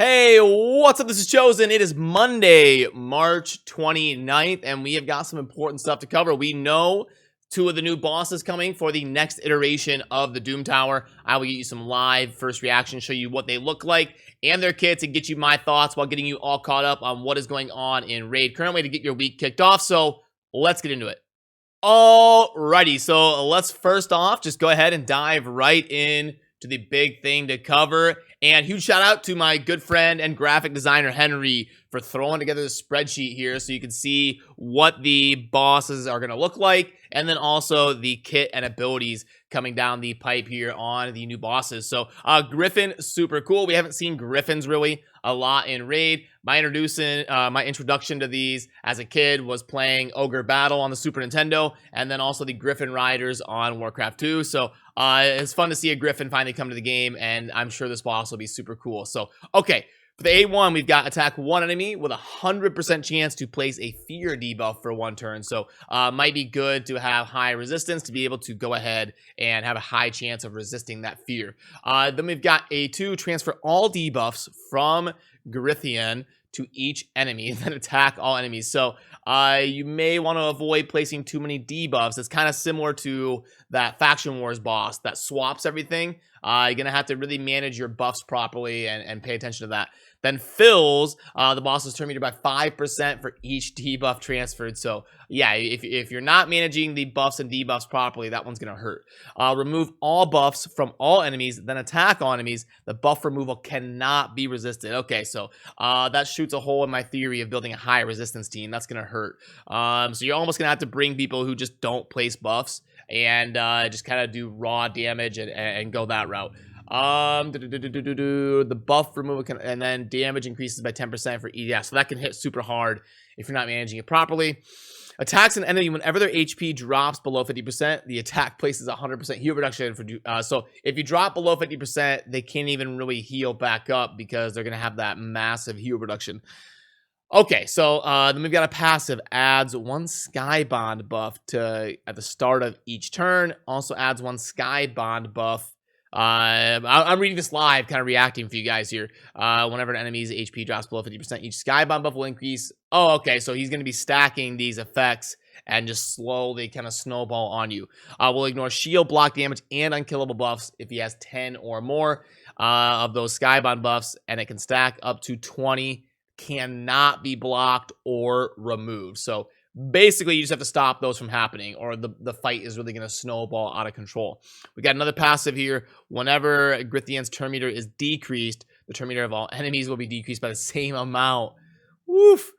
Hey, what's up? This is Chosen. It is Monday, March 29th, and we have got some important stuff to cover. We know two of the new bosses coming for the next iteration of the Doom Tower. I will get you some live first reactions, show you what they look like and their kits, and get you my thoughts while getting you all caught up on what is going on in Raid currently to get your week kicked off. So let's get into it. Alrighty, so let's first off just go ahead and dive right in to the big thing to cover. And huge shout out to my good friend and graphic designer Henry for throwing together the spreadsheet here so you can see what the bosses are going to look like, and then also the kit and abilities coming down the pipe here on the new bosses. So Griffin, super cool. We haven't seen Griffins really a lot in Raid. My introduction to these as a kid was playing Ogre Battle on the Super Nintendo, and then also the Griffin Riders on Warcraft 2. So it's fun to see a Griffin finally come to the game, and I'm sure this boss will be super cool. So, okay. For the A1, we've got attack one enemy with a 100% chance to place a fear debuff for one turn. So, might be good to have high resistance to be able to go ahead and have a high chance of resisting that fear. Then we've got A2, transfer all debuffs from Grithian to each enemy, then attack all enemies. So you may want to avoid placing too many debuffs. It's kind of similar to that Faction Wars boss that swaps everything. You're going to have to really manage your buffs properly and pay attention to that. Then fills the boss's turn meter by 5% for each debuff transferred. So yeah, if you're not managing the buffs and debuffs properly, that one's going to hurt. Remove all buffs from all enemies, then attack all enemies. The buff removal cannot be resisted. Okay, so that shoots a hole in my theory of building a high resistance team. That's going to hurt. So you're almost going to have to bring people who just don't place buffs and just kind of do raw damage and go that route. The buff removal can, and then damage increases by 10% for each. Yeah, so that can hit super hard if you're not managing it properly. Attacks an enemy whenever their HP drops below 50%. The attack places 100% heal reduction for. So if you drop below 50%, they can't even really heal back up because they're gonna have that massive heal reduction. Okay, so then we've got a passive, adds one Sky Bond buff at the start of each turn. Also adds one Sky Bond buff. I'm reading this live, kind of reacting for you guys here. Whenever an enemy's HP drops below 50%, each Sky Bond buff will increase. Oh, okay, so he's going to be stacking these effects and just slowly kind of snowball on you. We'll ignore shield, block damage, and unkillable buffs if he has 10 or more of those Sky Bond buffs, and it can stack up to 20. Cannot be blocked or removed. So basically, you just have to stop those from happening, or the fight is really going to snowball out of control. We got another passive here. Whenever Grithian's turn meter is decreased, the turn meter of all enemies will be decreased by the same amount. Woof.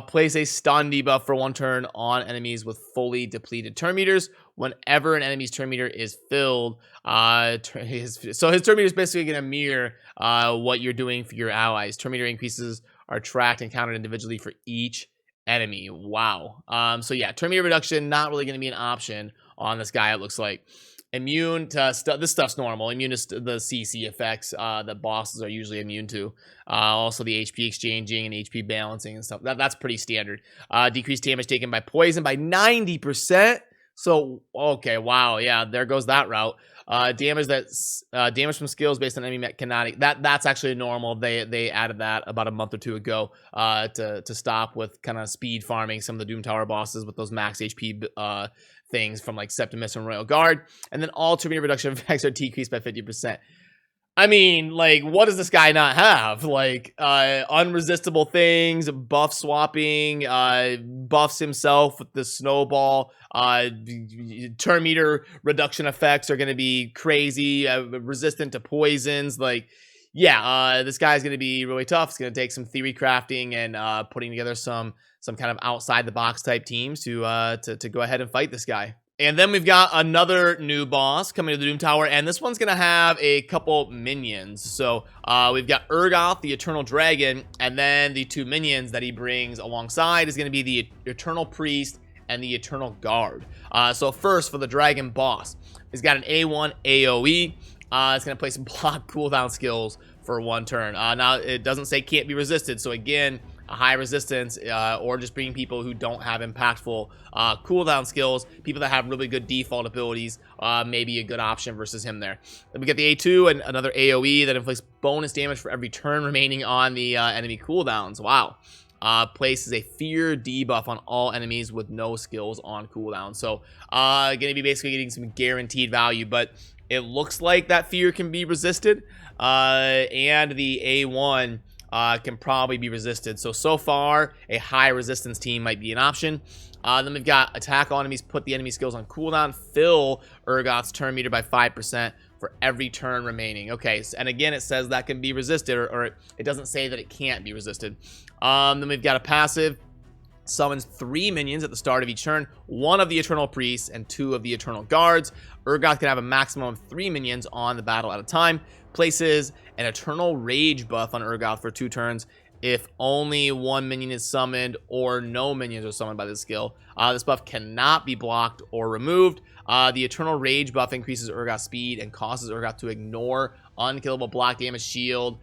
Place a stun debuff for one turn on enemies with fully depleted turn meters. Whenever an enemy's turn meter is filled, so his turn meter is basically going to mirror what you're doing for your allies. Turn meter increases are tracked and counted individually for each enemy. Wow. So yeah, turn meter reduction not really going to be an option on this guy, it looks like. Immune to this stuff's normal. Immune to the CC effects that bosses are usually immune to. Also the HP exchanging and HP balancing and stuff. That's pretty standard. Decreased damage taken by poison by 90%. So okay, wow, yeah, there goes that route. Damage from skills based on enemy mechanic. That's actually normal. They added that about a month or two ago to stop with kind of speed farming some of the Doom Tower bosses with those max HP things from like Septimus and Royal Guard. And then all turn meter reduction effects are decreased by 50%. I mean, like, what does this guy not have? Like, unresistible things, buff swapping, buffs himself with the snowball, turn meter reduction effects are going to be crazy, resistant to poisons. Like, yeah, this guy's going to be really tough. It's going to take some theory crafting and putting together some kind of outside the box type teams to go ahead and fight this guy. And then we've got another new boss coming to the Doom Tower, and this one's going to have a couple minions. So we've got Urgoth, the Eternal Dragon, and then the two minions that he brings alongside is going to be the Eternal Priest and the Eternal Guard. So first, for the Dragon boss, he's got an A1 AoE. It's going to play some block cooldown skills for one turn. Now, it doesn't say can't be resisted, so again, a high resistance, or just bringing people who don't have impactful cooldown skills, people that have really good default abilities, may be a good option versus him there. Then we get the A2 and another AoE that inflicts bonus damage for every turn remaining on the enemy cooldowns. Wow. Places a fear debuff on all enemies with no skills on cooldown. So gonna be basically getting some guaranteed value, but it looks like that fear can be resisted, and the A1 can probably be resisted. So far, a high resistance team might be an option. Then we've got attack all enemies, put the enemy skills on cooldown, fill Urgot's turn meter by 5% for every turn remaining. Okay, and again, it says that can be resisted, or it doesn't say that it can't be resisted. Then we've got a passive, summons 3 minions at the start of each turn, 1 of the Eternal Priests and 2 of the Eternal Guards. Urgot can have a maximum of 3 minions on the battle at a time. Places an Eternal Rage buff on Urgot for 2 turns if only 1 minion is summoned or no minions are summoned by this skill. This buff cannot be blocked or removed. The Eternal Rage buff increases Urgot's speed and causes Urgot to ignore unkillable block damage shield,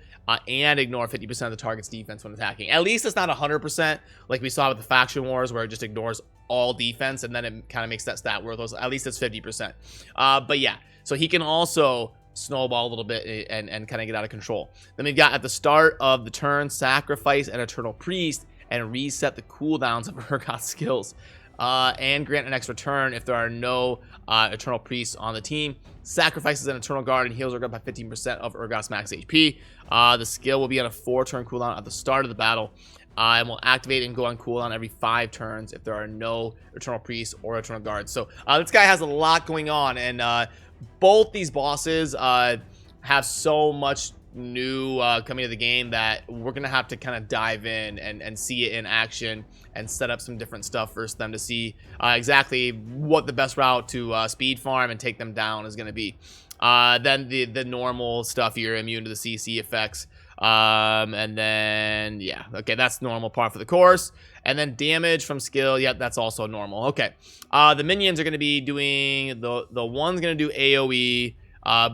and ignore 50% of the target's defense when attacking. At least it's not 100% like we saw with the Faction Wars, where it just ignores all defense and then it kind of makes that stat worthless. At least it's 50%. But yeah, so he can also snowball a little bit and kind of get out of control. Then we've got at the start of the turn, sacrifice an Eternal Priest and reset the cooldowns of Urgot's skills, and grant an extra turn if there are no Eternal Priests on the team. Sacrifices an Eternal Guard and heals Urgot by 15% of Urgot's max HP. The skill will be on a 4-turn cooldown at the start of the battle, and will activate and go on cooldown every 5 turns if there are no Eternal Priests or Eternal Guards. So this guy has a lot going on, and both these bosses have so much new coming to the game that we're gonna have to kind of dive in and see it in action and set up some different stuff for them to see exactly what the best route to speed farm and take them down is going to be. Then the normal stuff, you're immune to the CC effects, and then yeah, okay, that's normal part for the course. And then damage from skill, yeah, that's also normal. Okay, the minions are going to be doing the one's going to do AoE,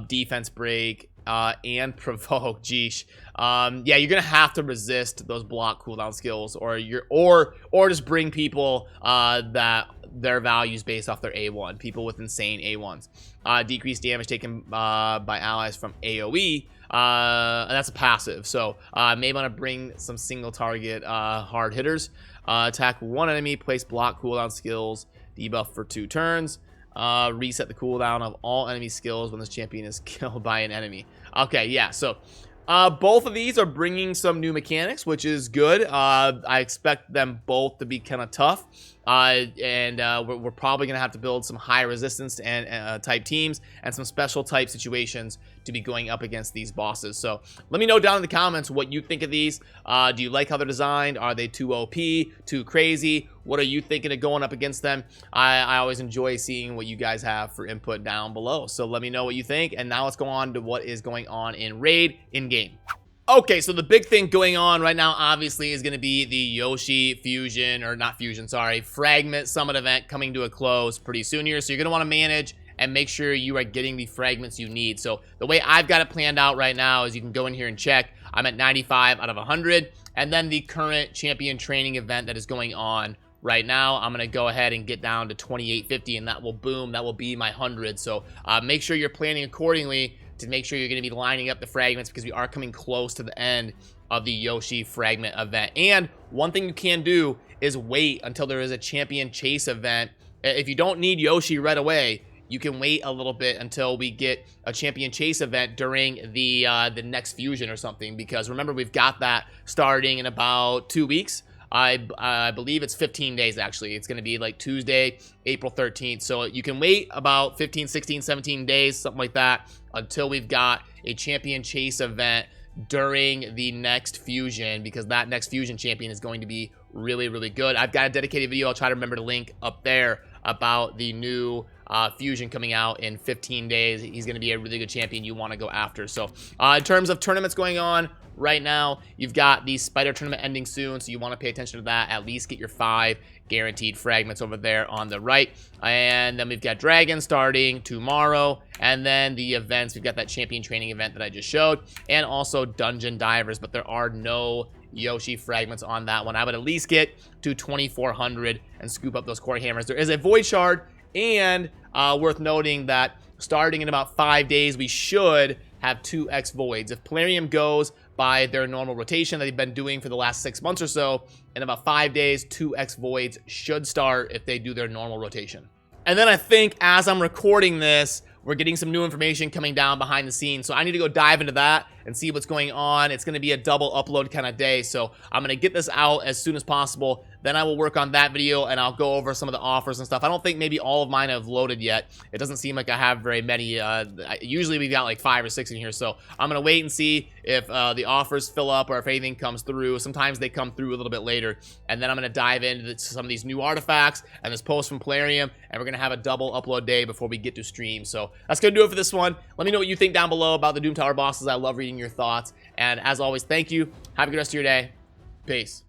defense break, and provoke. Geesh. Yeah, you're gonna have to resist those block cooldown skills, or just bring people that their values based off their A1, people with insane A1s. Decreased damage taken by allies from AoE, and that's a passive, so may want to bring some single target hard hitters. Attack 1 enemy, place block cooldown skills, debuff for 2 turns. Reset the cooldown of all enemy skills when this champion is killed by an enemy. Okay, yeah, so both of these are bringing some new mechanics, which is good. I expect them both to be kind of tough, and we're probably gonna have to build some high resistance and type teams and some special type situations to be going up against these bosses. So let me know down in the comments what you think of these. Do you like how they're designed? Are they too OP, too crazy? What are you thinking of going up against them? I always enjoy seeing what you guys have for input down below, so let me know what you think. And now let's go on to what is going on in Raid in-game. Okay, so the big thing going on right now, obviously, is going to be the Yoshi Fusion, or not Fusion, sorry, Fragment Summit event coming to a close pretty soon here. So you're going to want to manage and make sure you are getting the fragments you need. So the way I've got it planned out right now is you can go in here and check. I'm at 95 out of 100. And then the current champion training event that is going on right now, I'm going to go ahead and get down to 2850, and that will boom. That will be my 100. So make sure you're planning accordingly to make sure you're going to be lining up the fragments, because we are coming close to the end of the Yoshi fragment event. And one thing you can do is wait until there is a champion chase event. If you don't need Yoshi right away, you can wait a little bit until we get a champion chase event during the next fusion or something, because remember, we've got that starting in about 2 weeks. I believe it's 15 days, actually. It's going to be like Tuesday, April 13th. So you can wait about 15, 16, 17 days, something like that, until we've got a champion chase event during the next fusion, because that next fusion champion is going to be really, really good. I've got a dedicated video I'll try to remember to link up there about the new fusion coming out in 15 days. He's going to be a really good champion you want to go after. So in terms of tournaments going on right now, you've got the Spider tournament ending soon, so you want to pay attention to that. At least get your 5 guaranteed fragments over there on the right. And then we've got Dragon starting tomorrow, and then the events, we've got that champion training event that I just showed, and also Dungeon Divers, but there are no Yoshi fragments on that one. I would at least get to 2400 and scoop up those core hammers. There is a void shard, and worth noting that starting in about 5 days, we should have 2x voids. If Plarium goes by their normal rotation that they've been doing for the last 6 months or so, in about 5 days, 2x voids should start if they do their normal rotation. And then I think as I'm recording this, we're getting some new information coming down behind the scenes. So I need to go dive into that and see what's going on. It's going to be a double upload kind of day. So I'm going to get this out as soon as possible. Then I will work on that video and I'll go over some of the offers and stuff. I don't think maybe all of mine have loaded yet. It doesn't seem like I have very many. Usually we've got like 5 or 6 in here. So I'm going to wait and see if the offers fill up or if anything comes through. Sometimes they come through a little bit later. And then I'm going to dive into some of these new artifacts and this post from Plarium. And we're going to have a double upload day before we get to stream. So that's going to do it for this one. Let me know what you think down below about the Doom Tower bosses. I love reading your thoughts. And as always, thank you. Have a good rest of your day. Peace.